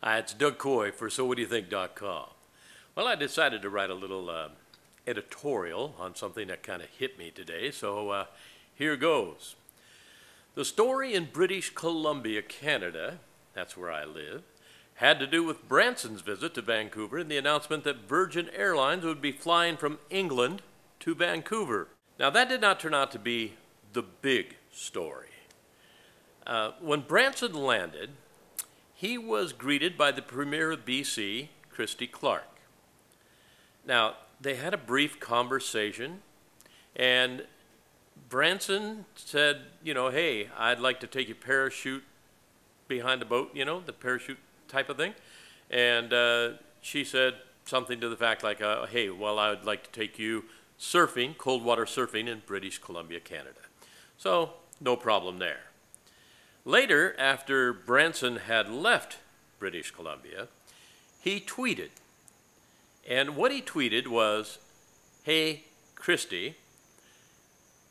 It's Doug Coy for SoWhatDoYouThink.com. Well, I decided to write a little editorial on something that kind of hit me today, so here goes. The story in British Columbia, Canada, that's where I live, had to do with Branson's visit to Vancouver and the announcement that Virgin Airlines would be flying from England to Vancouver. Now, that did not turn out to be the big story. When Branson landed, he was greeted by the Premier of BC, Christy Clark. Now, they had a brief conversation, and Branson said, hey, I'd like to take you parachute behind the boat, the parachute type of thing. And she said something to the fact like, hey, well, I would like to take you surfing, cold water surfing in British Columbia, Canada. So, no problem there. Later, after Branson had left British Columbia, he tweeted. And what he tweeted was, hey, Christy,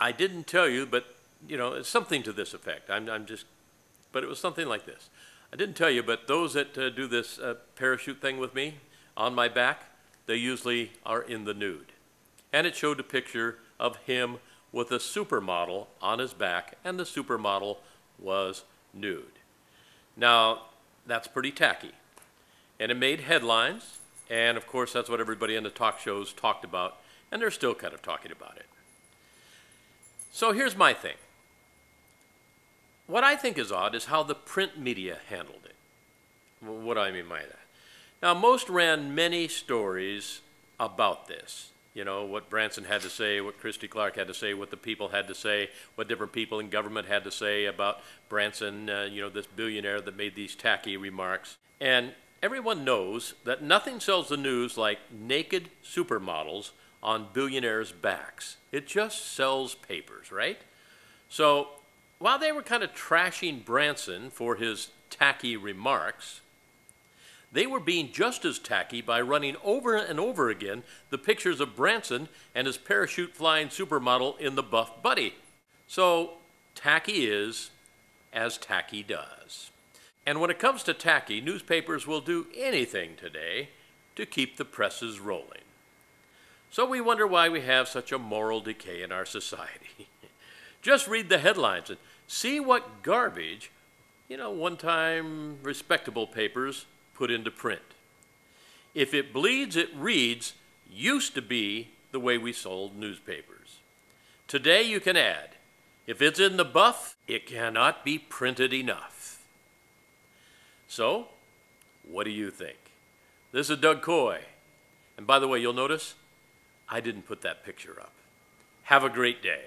I didn't tell you, but, it's something to this effect. But it was something like this. I didn't tell you, but those that do this parachute thing with me on my back, they usually are in the nude. And it showed a picture of him with a supermodel on his back, and the supermodel was nude. Now, that's pretty tacky. And it made headlines, and of course that's what everybody in the talk shows talked about, and they're still kind of talking about it. So here's my thing. What I think is odd is how the print media handled it. What do I mean by that? Now, most ran many stories about this. What Branson had to say, what Christy Clark had to say, what the people had to say, what different people in government had to say about Branson, this billionaire that made these tacky remarks. And everyone knows that nothing sells the news like naked supermodels on billionaires' backs. It just sells papers, right? So while they were kind of trashing Branson for his tacky remarks, they were being just as tacky by running over and over again the pictures of Branson and his parachute-flying supermodel in the Buff Buddy. So tacky is as tacky does. And when it comes to tacky, newspapers will do anything today to keep the presses rolling. So we wonder why we have such a moral decay in our society. Just read the headlines and see what garbage, one-time respectable papers put into print. If it bleeds, it reads used to be the way we sold newspapers. Today you can add, if it's in the buff, it cannot be printed enough. So, what do you think? This is Doug Coy. And by the way, you'll notice I didn't put that picture up. Have a great day.